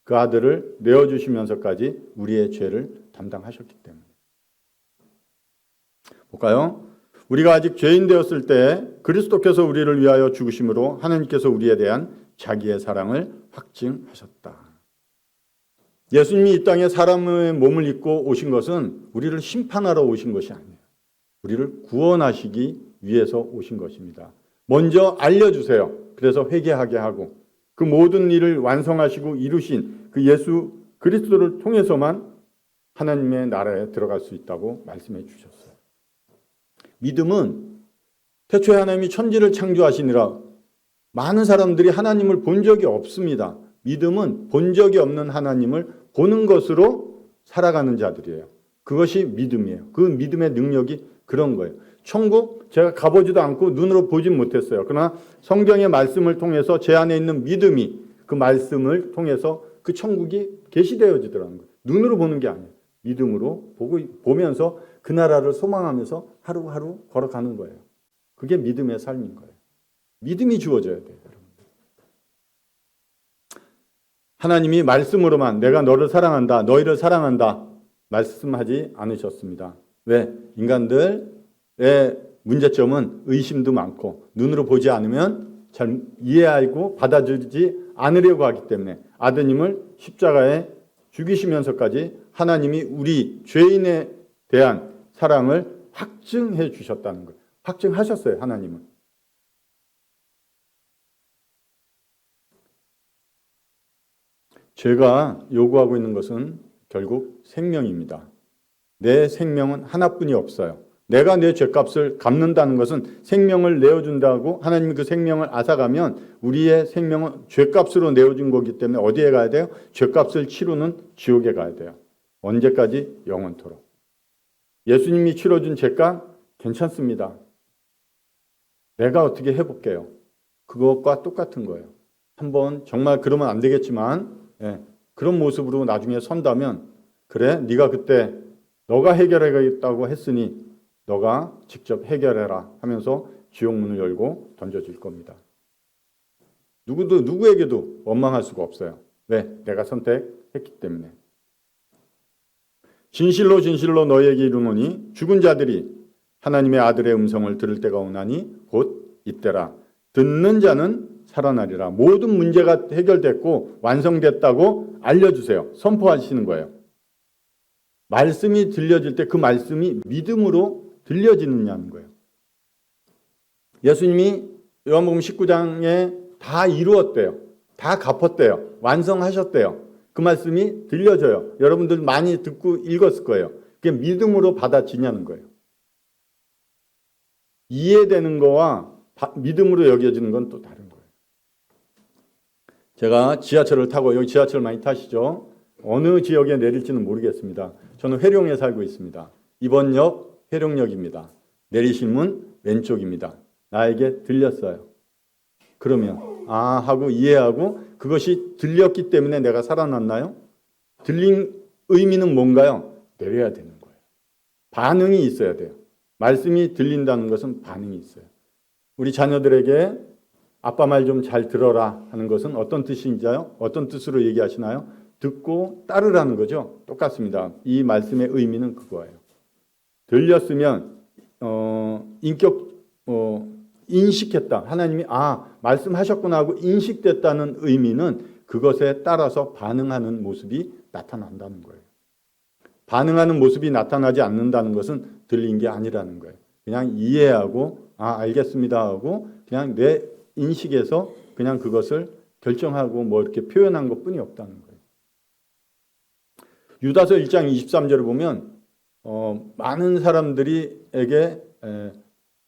그 아들을 내어주시면서까지 우리의 죄를 담당하셨기 때문에. 볼까요? 우리가 아직 죄인 되었을 때 그리스도께서 우리를 위하여 죽으심으로 하나님께서 우리에 대한 자기의 사랑을 확증하셨다. 예수님이 이 땅에 사람의 몸을 입고 오신 것은 우리를 심판하러 오신 것이 아니에요. 우리를 구원하시기 위해서 오신 것입니다. 먼저 알려주세요. 그래서 회개하게 하고 그 모든 일을 완성하시고 이루신 그 예수 그리스도를 통해서만 하나님의 나라에 들어갈 수 있다고 말씀해 주셨어요. 믿음은 태초에 하나님이 천지를 창조하시니라 많은 사람들이 하나님을 본 적이 없습니다. 믿음은 본 적이 없는 하나님을 보는 것으로 살아가는 자들이에요. 그것이 믿음이에요. 그 믿음의 능력이 그런 거예요. 천국 제가 가보지도 않고 눈으로 보진 못했어요. 그러나 성경의 말씀을 통해서 제 안에 있는 믿음이 그 말씀을 통해서 그 천국이 계시되어지더라는 거예요. 눈으로 보는 게 아니에요. 믿음으로 보면서 그 나라를 소망하면서 하루하루 걸어가는 거예요. 그게 믿음의 삶인 거예요. 믿음이 주어져야 돼요, 여러분들. 하나님이 말씀으로만 내가 너를 사랑한다, 너희를 사랑한다 말씀하지 않으셨습니다. 왜? 인간들의 문제점은 의심도 많고 눈으로 보지 않으면 잘 이해하고 받아들이지 않으려고 하기 때문에 아드님을 십자가에 죽이시면서까지 하나님이 우리 죄인에 대한 사랑을 확증해 주셨다는 거예요. 확증하셨어요, 하나님은. 제가 요구하고 있는 것은 결국 생명입니다. 내 생명은 하나뿐이 없어요. 내가 내 죄값을 갚는다는 것은 생명을 내어준다고 하나님이 그 생명을 앗아가면 우리의 생명은 죄값으로 내어준 거기 때문에 어디에 가야 돼요? 죄값을 치르는 지옥에 가야 돼요. 언제까지? 영원토록. 예수님이 치러준 죄값 괜찮습니다. 내가 어떻게 해볼게요. 그것과 똑같은 거예요. 한번 정말 그러면 안 되겠지만 그런 모습으로 나중에 선다면 그래 네가 그때 너가 해결하겠다고 했으니 너가 직접 해결해라 하면서 지옥문을 열고 던져질 겁니다. 누구에게도 원망할 수가 없어요. 왜? 내가 선택했기 때문에. 진실로 진실로 너희에게 이르노니 죽은 자들이 하나님의 아들의 음성을 들을 때가 오나니 곧 이때라. 듣는 자는 살아나리라. 모든 문제가 해결됐고 완성됐다고 알려주세요. 선포하시는 거예요. 말씀이 들려질 때 그 말씀이 믿음으로 들려지느냐는 거예요. 예수님이 요한복음 19장에 다 이루었대요. 다 갚았대요. 완성하셨대요. 그 말씀이 들려져요. 여러분들 많이 듣고 읽었을 거예요. 그게 믿음으로 받아지냐는 거예요. 이해되는 거와 믿음으로 여겨지는 건 또 다른 거예요. 제가 지하철을 타고, 여기 지하철 많이 타시죠? 어느 지역에 내릴지는 모르겠습니다. 저는 회룡에 살고 있습니다. 이번 역 회룡역입니다. 내리실 문 왼쪽입니다. 나에게 들렸어요. 그러면 하고 이해하고 그것이 들렸기 때문에 내가 살아났나요? 들린 의미는 뭔가요? 내려야 되는 거예요. 반응이 있어야 돼요. 말씀이 들린다는 것은 반응이 있어요. 우리 자녀들에게 아빠 말 좀 잘 들어라 하는 것은 어떤 뜻인지요? 어떤 뜻으로 얘기하시나요? 듣고 따르라는 거죠. 똑같습니다. 이 말씀의 의미는 그거예요. 들렸으면 인식했다. 하나님이 말씀하셨구나 하고 인식됐다는 의미는 그것에 따라서 반응하는 모습이 나타난다는 거예요. 반응하는 모습이 나타나지 않는다는 것은 들린 게 아니라는 거예요. 그냥 이해하고 알겠습니다 하고 그냥 내 인식에서 그냥 그것을 결정하고 뭐 이렇게 표현한 것뿐이 없다는 거예요. 유다서 1장 23절을 보면 많은 사람들에게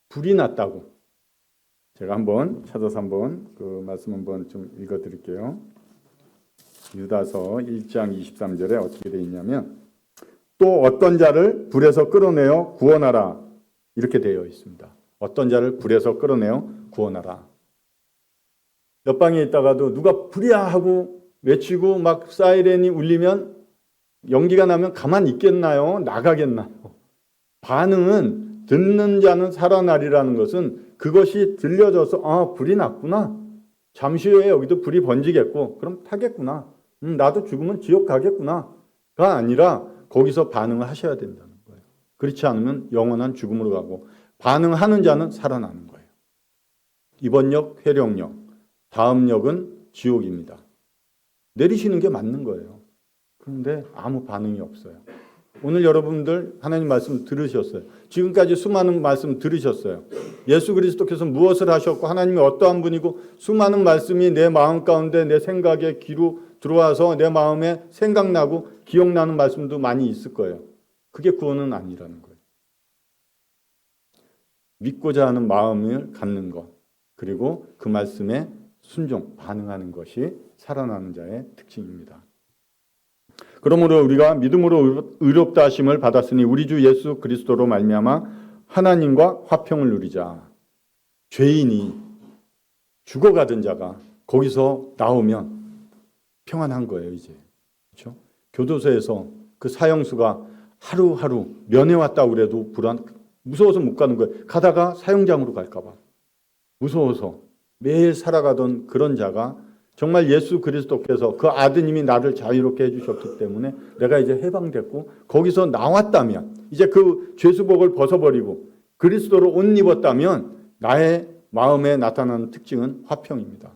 불이 났다고. 제가 한번 찾아서 한번 그 말씀 한번 좀 읽어드릴게요. 유다서 1장 23절에 어떻게 되어 있냐면 또 어떤 자를 불에서 끌어내어 구원하라 이렇게 되어 있습니다. 어떤 자를 불에서 끌어내어 구원하라. 옆방에 있다가도 누가 불이야 하고 외치고 막 사이렌이 울리면 연기가 나면 가만히 있겠나요? 나가겠나요? 반응은 듣는 자는 살아나리라는 것은 그것이 들려져서 불이 났구나. 잠시 후에 여기도 불이 번지겠고 그럼 타겠구나. 나도 죽으면 지옥 가겠구나가 아니라 거기서 반응을 하셔야 된다는 거예요. 그렇지 않으면 영원한 죽음으로 가고 반응하는 자는 살아나는 거예요. 이번 역 회룡역, 다음 역은 지옥입니다. 내리시는 게 맞는 거예요. 그런데 아무 반응이 없어요. 오늘 여러분들 하나님 말씀 들으셨어요. 지금까지 수많은 말씀 들으셨어요. 예수 그리스도께서 무엇을 하셨고 하나님이 어떠한 분이고 수많은 말씀이 내 마음 가운데 내 생각에 귀로 들어와서 내 마음에 생각나고 기억나는 말씀도 많이 있을 거예요. 그게 구원은 아니라는 거예요. 믿고자 하는 마음을 갖는 것, 그리고 그 말씀에 순종, 반응하는 것이 살아나는 자의 특징입니다. 그러므로 우리가 믿음으로 의롭다 하심을 받았으니 우리 주 예수 그리스도로 말미암아 하나님과 화평을 누리자. 죄인이 죽어가던 자가 거기서 나오면 평안한 거예요, 이제. 그렇죠? 교도소에서 그 사형수가 하루하루 면회왔다고 그래도 무서워서 못 가는 거예요. 가다가 사형장으로 갈까 봐. 무서워서 매일 살아가던 그런 자가 정말 예수 그리스도께서 그 아드님이 나를 자유롭게 해주셨기 때문에 내가 이제 해방됐고 거기서 나왔다면 이제 그 죄수복을 벗어버리고 그리스도로 옷 입었다면 나의 마음에 나타나는 특징은 화평입니다.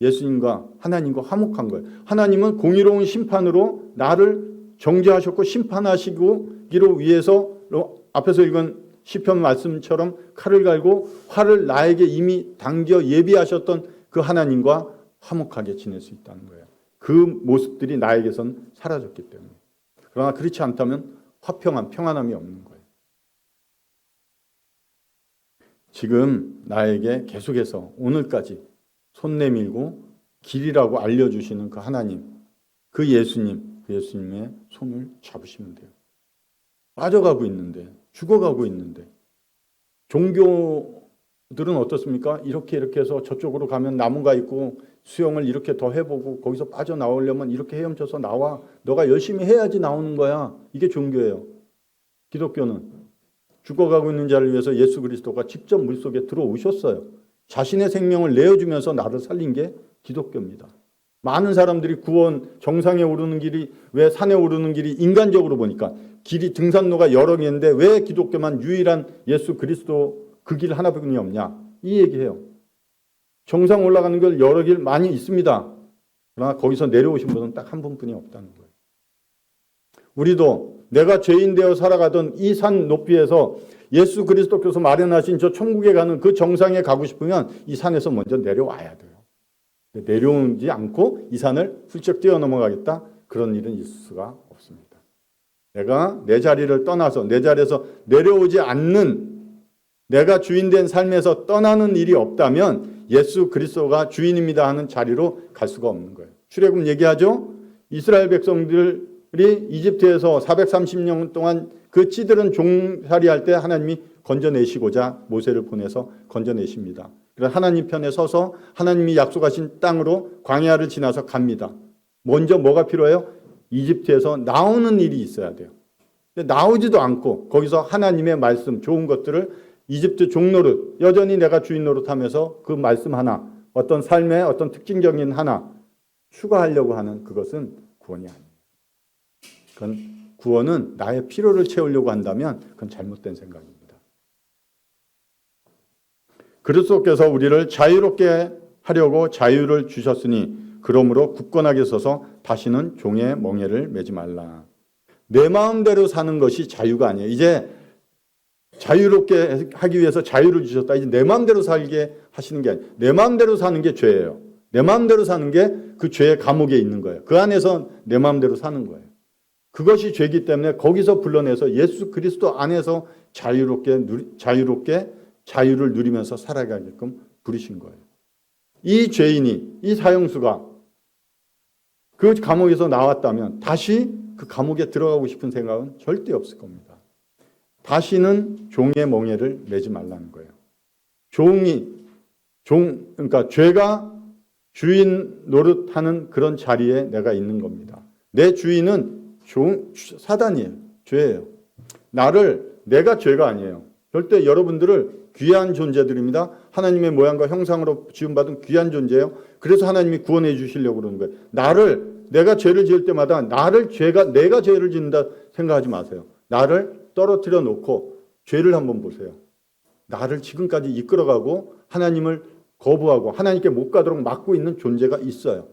예수님과 하나님과 화목한 거예요. 하나님은 공의로운 심판으로 나를 정죄하셨고 심판하시기로 위해서 앞에서 읽은 시편 말씀처럼 칼을 갈고 화를 나에게 이미 당겨 예비하셨던 그 하나님과 화목하게 지낼 수 있다는 거예요. 그 모습들이 나에게선 사라졌기 때문에. 그러나 그렇지 않다면 화평한 평안함이 없는 거예요. 지금 나에게 계속해서 오늘까지 손 내밀고 길이라고 알려주시는 그 하나님, 그 예수님의 손을 잡으시면 돼요. 빠져가고 있는데, 죽어가고 있는데, 종교들은 어떻습니까? 이렇게 해서 저쪽으로 가면 나무가 있고 수영을 이렇게 더 해보고 거기서 빠져나오려면 이렇게 헤엄쳐서 나와. 너가 열심히 해야지 나오는 거야. 이게 종교예요. 기독교는 죽어가고 있는 자를 위해서 예수 그리스도가 직접 물속에 들어오셨어요. 자신의 생명을 내어주면서 나를 살린 게 기독교입니다. 많은 사람들이 구원, 정상에 오르는 길이, 왜 산에 오르는 길이 인간적으로 보니까 길이 등산로가 여러 개인데 왜 기독교만 유일한 예수 그리스도 그 길 하나뿐이 없냐, 이 얘기해요. 정상 올라가는 길 여러 길 많이 있습니다. 그러나 거기서 내려오신 분은 딱 한 분뿐이 없다는 거예요. 우리도 내가 죄인 되어 살아가던 이 산 높이에서 예수 그리스도께서 마련하신 저 천국에 가는 그 정상에 가고 싶으면 이 산에서 먼저 내려와야 돼요. 내려오지 않고 이 산을 훌쩍 뛰어넘어가겠다? 그런 일은 있을 수가 없습니다. 내가 내 자리를 떠나서 내 자리에서 내려오지 않는, 내가 주인된 삶에서 떠나는 일이 없다면 예수 그리스도가 주인입니다 하는 자리로 갈 수가 없는 거예요. 출애굽 얘기하죠. 이스라엘 백성들이 이집트에서 430년 동안 그 찌들은 종살이할 때 하나님이 건져내시고자 모세를 보내서 건져내십니다. 그래서 하나님 편에 서서 하나님이 약속하신 땅으로 광야를 지나서 갑니다. 먼저 뭐가 필요해요? 이집트에서 나오는 일이 있어야 돼요. 근데 나오지도 않고 거기서 하나님의 말씀, 좋은 것들을 이집트 종노릇, 여전히 내가 주인 노릇하면서 그 말씀 하나, 어떤 삶의 어떤 특징적인 하나 추가하려고 하는 그것은 구원이 아니에요. 그건 구원은 나의 필요를 채우려고 한다면 그건 잘못된 생각입니다. 그리스도께서 우리를 자유롭게 하려고 자유를 주셨으니 그러므로 굳건하게 서서 다시는 종의 멍에를 매지 말라. 내 마음대로 사는 것이 자유가 아니에요. 이제 자유롭게 하기 위해서 자유를 주셨다. 이제 내 마음대로 살게 하시는 게 아니에요. 내 마음대로 사는 게 죄예요. 내 마음대로 사는 게 그 죄의 감옥에 있는 거예요. 그 안에서 내 마음대로 사는 거예요. 그것이 죄이기 때문에 거기서 불러내서 예수 그리스도 안에서 자유를 누리면서 살아가게끔 부르신 거예요. 이 죄인이, 이 사형수가 그 감옥에서 나왔다면 다시 그 감옥에 들어가고 싶은 생각은 절대 없을 겁니다. 다시는 종의 멍에를 매지 말라는 거예요. 그러니까 죄가 주인 노릇하는 그런 자리에 내가 있는 겁니다. 내 주인은 사단이에요. 죄예요. 내가 죄가 아니에요. 절대 여러분들을 귀한 존재들입니다. 하나님의 모양과 형상으로 지음받은 귀한 존재예요. 그래서 하나님이 구원해 주시려고 그러는 거예요. 내가 죄를 지을 때마다 내가 죄를 짓는다 생각하지 마세요. 나를 떨어뜨려 놓고 죄를 한번 보세요. 나를 지금까지 이끌어가고 하나님을 거부하고 하나님께 못 가도록 막고 있는 존재가 있어요.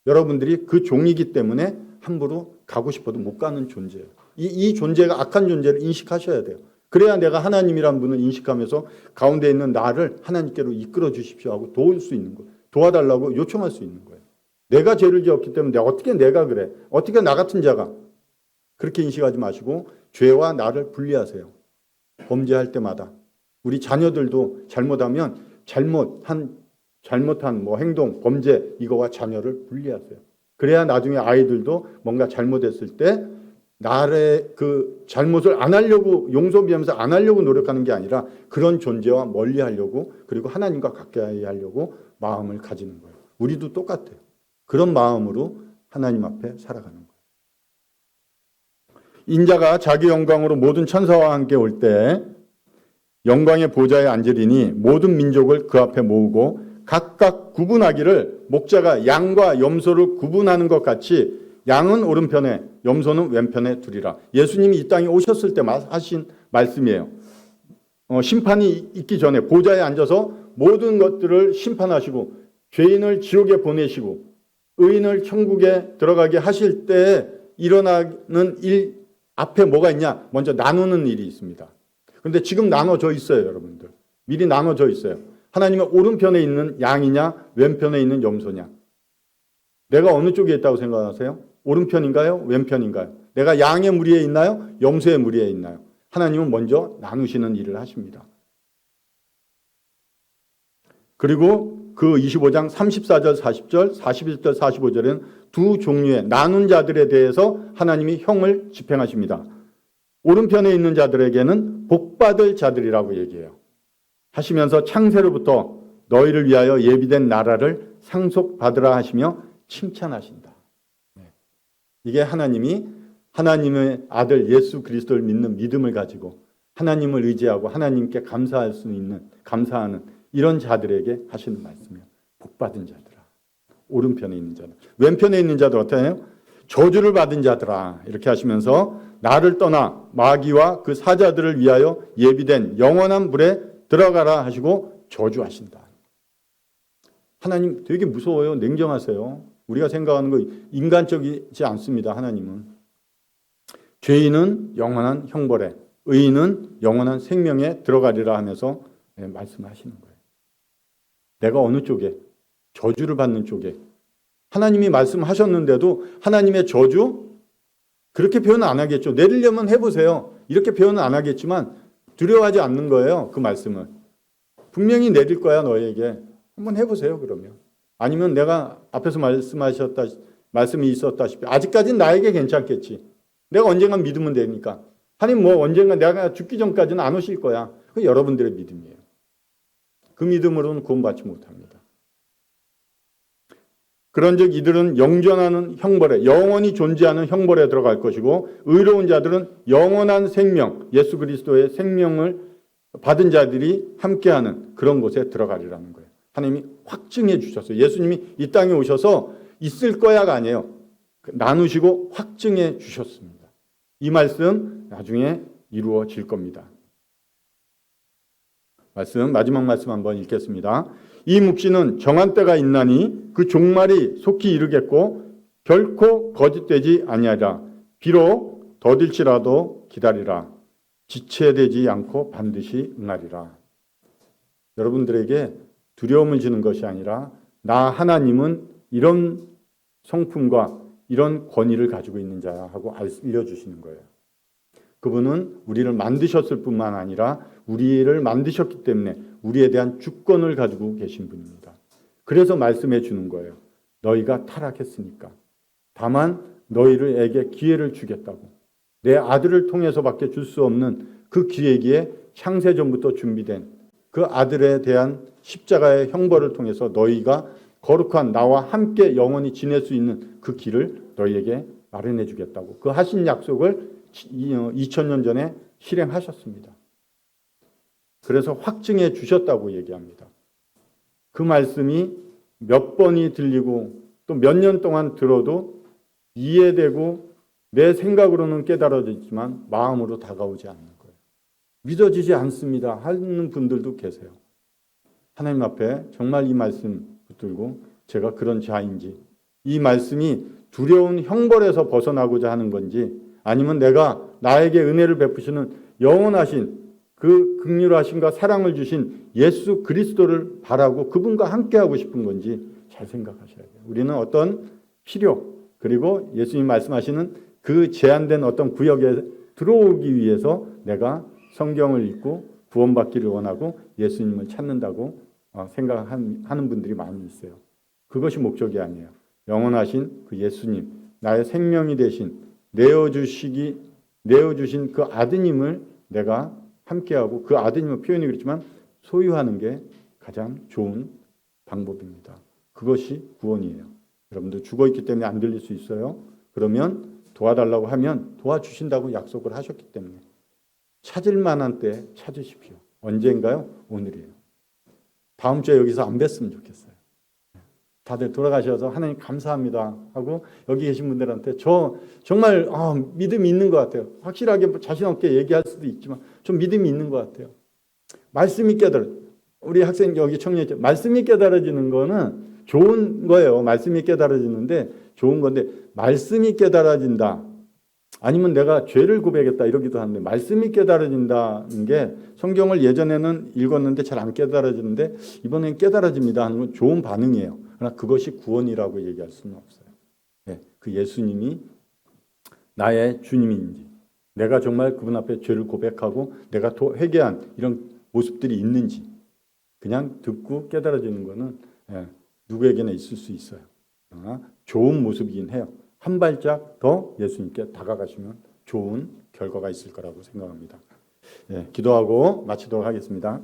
여러분들이 그 종이기 때문에 함부로 가고 싶어도 못 가는 존재예요. 이 존재가 악한 존재를 인식하셔야 돼요. 그래야 내가 하나님이란 분을 인식하면서 가운데 있는 나를 하나님께로 이끌어 주십시오 하고 도울 수 있는 거예요. 도와달라고 요청할 수 있는 거예요. 내가 죄를 지었기 때문에 어떻게 내가 그래? 어떻게 나 같은 자가? 그렇게 인식하지 마시고 죄와 나를 분리하세요. 범죄할 때마다. 우리 자녀들도 잘못하면 잘못한 행동, 범죄 이거와 자녀를 분리하세요. 그래야 나중에 아이들도 뭔가 잘못했을 때 나의 그 잘못을 안 하려고 용서비하면서 안 하려고 노력하는 게 아니라 그런 존재와 멀리 하려고 그리고 하나님과 가까이 하려고 마음을 가지는 거예요. 우리도 똑같아요. 그런 마음으로 하나님 앞에 살아가는 거예요. 인자가 자기 영광으로 모든 천사와 함께 올 때 영광의 보좌에 앉으리니 모든 민족을 그 앞에 모으고 각각 구분하기를 목자가 양과 염소를 구분하는 것 같이 양은 오른편에 염소는 왼편에 두리라. 예수님이 이 땅에 오셨을 때 하신 말씀이에요. 심판이 있기 전에 보좌에 앉아서 모든 것들을 심판하시고 죄인을 지옥에 보내시고 의인을 천국에 들어가게 하실 때 일어나는 일 앞에 뭐가 있냐? 먼저 나누는 일이 있습니다. 그런데 지금 나눠져 있어요, 여러분들. 미리 나눠져 있어요. 하나님의 오른편에 있는 양이냐, 왼편에 있는 염소냐. 내가 어느 쪽에 있다고 생각하세요? 오른편인가요? 왼편인가요? 내가 양의 무리에 있나요? 염소의 무리에 있나요? 하나님은 먼저 나누시는 일을 하십니다. 그리고 그 25장 34절, 40절, 41절, 45절에는 두 종류의 나눈 자들에 대해서 하나님이 형을 집행하십니다. 오른편에 있는 자들에게는 복받을 자들이라고 얘기해요. 하시면서 창세로부터 너희를 위하여 예비된 나라를 상속받으라 하시며 칭찬하신다. 이게 하나님의 아들 예수 그리스도를 믿는 믿음을 가지고 하나님을 의지하고 하나님께 감사할 수 있는, 감사하는 이런 자들에게 하시는 말씀이에요. 복받은 자들아. 오른편에 있는 자들. 왼편에 있는 자들 어떻게 해요? 저주를 받은 자들아. 이렇게 하시면서 나를 떠나 마귀와 그 사자들을 위하여 예비된 영원한 불에 들어가라 하시고 저주하신다. 하나님 되게 무서워요. 냉정하세요. 우리가 생각하는 거 인간적이지 않습니다. 하나님은. 죄인은 영원한 형벌에, 의인은 영원한 생명에 들어가리라 하면서 말씀하시는 거예요. 내가 어느 쪽에, 저주를 받는 쪽에, 하나님이 말씀하셨는데도 하나님의 저주? 그렇게 표현 안 하겠죠. 내리려면 해보세요. 이렇게 표현은 안 하겠지만 두려워하지 않는 거예요. 그 말씀을. 분명히 내릴 거야 너에게. 한번 해보세요 그러면. 아니면 내가 앞에서 말씀이 있었다시피 아직까지는 나에게 괜찮겠지. 내가 언젠가 믿으면 되니까. 하나님 뭐 언젠가 내가 죽기 전까지는 안 오실 거야. 그게 여러분들의 믿음이에요. 그 믿음으로는 구원받지 못합니다. 그런즉 이들은 영존하는 형벌에, 영원히 존재하는 형벌에 들어갈 것이고 의로운 자들은 영원한 생명, 예수 그리스도의 생명을 받은 자들이 함께하는 그런 곳에 들어가리라는 거예요. 하나님이 확증해 주셨어요. 예수님이 이 땅에 오셔서 있을 거야가 아니에요. 나누시고 확증해 주셨습니다. 이 말씀 나중에 이루어질 겁니다. 마지막 말씀 한번 읽겠습니다. 이 묵시는 정한 때가 있나니 그 종말이 속히 이르겠고 결코 거짓되지 아니하리라. 비록 더딜지라도 기다리라. 지체되지 않고 반드시 응하리라. 여러분들에게 두려움을 주는 것이 아니라 나 하나님은 이런 성품과 이런 권위를 가지고 있는 자야 하고 알려주시는 거예요. 그분은 우리를 만드셨을 뿐만 아니라 우리를 만드셨기 때문에 우리에 대한 주권을 가지고 계신 분입니다. 그래서 말씀해 주는 거예요. 너희가 타락했으니까. 다만 너희들에게 기회를 주겠다고. 내 아들을 통해서밖에 줄 수 없는 그 기회기에 창세전부터 준비된 그 아들에 대한 십자가의 형벌을 통해서 너희가 거룩한 나와 함께 영원히 지낼 수 있는 그 길을 너희에게 마련해 주겠다고. 그 하신 약속을 2000년 전에 실행하셨습니다. 그래서 확증해 주셨다고 얘기합니다. 그 말씀이 몇 번이 들리고 또 몇 년 동안 들어도 이해되고 내 생각으로는 깨달아지지만 마음으로 다가오지 않는 거예요. 믿어지지 않습니다 하는 분들도 계세요. 하나님 앞에 정말 이 말씀 붙들고 제가 그런 자인지, 이 말씀이 두려운 형벌에서 벗어나고자 하는 건지, 아니면 내가 나에게 은혜를 베푸시는 영원하신 그 긍휼하심과 사랑을 주신 예수 그리스도를 바라고 그분과 함께하고 싶은 건지 잘 생각하셔야 돼요. 우리는 어떤 필요 그리고 예수님 말씀하시는 그 제한된 어떤 구역에 들어오기 위해서 내가 성경을 읽고 구원받기를 원하고 예수님을 찾는다고 생각하는 분들이 많이 있어요. 그것이 목적이 아니에요. 영원하신 그 예수님, 나의 생명이 되신 내어주신 그 아드님을 내가 함께하고 그 아드님의 표현이 그렇지만 소유하는 게 가장 좋은 방법입니다. 그것이 구원이에요. 여러분들 죽어있기 때문에 안 들릴 수 있어요. 그러면 도와달라고 하면 도와주신다고 약속을 하셨기 때문에 찾을 만한 때 찾으십시오. 언젠가요? 오늘이에요. 다음 주에 여기서 안 뵀으면 좋겠어요. 다들 돌아가셔서 하나님 감사합니다 하고 여기 계신 분들한테 저 정말 믿음이 있는 것 같아요. 확실하게 자신 없게 얘기할 수도 있지만 좀 믿음이 있는 것 같아요. 말씀이 우리 학생 여기 청년들 말씀이 깨달아지는 거는 좋은 거예요. 말씀이 깨달아지는데 좋은 건데 말씀이 깨달아진다. 아니면 내가 죄를 고백했다 이러기도 하는데 말씀이 깨달아진다는 게 성경을 예전에는 읽었는데 잘 안 깨달아지는데 이번엔 깨달아집니다 하는 건 좋은 반응이에요. 그러나 그것이 구원이라고 얘기할 수는 없어요. 네, 그 예수님이 나의 주님인지 내가 정말 그분 앞에 죄를 고백하고 내가 회개한 이런 모습들이 있는지 그냥 듣고 깨달아지는 거는 누구에게나 있을 수 있어요. 그러나 좋은 모습이긴 해요. 한 발짝 더 예수님께 다가가시면 좋은 결과가 있을 거라고 생각합니다. 기도하고 마치도록 하겠습니다.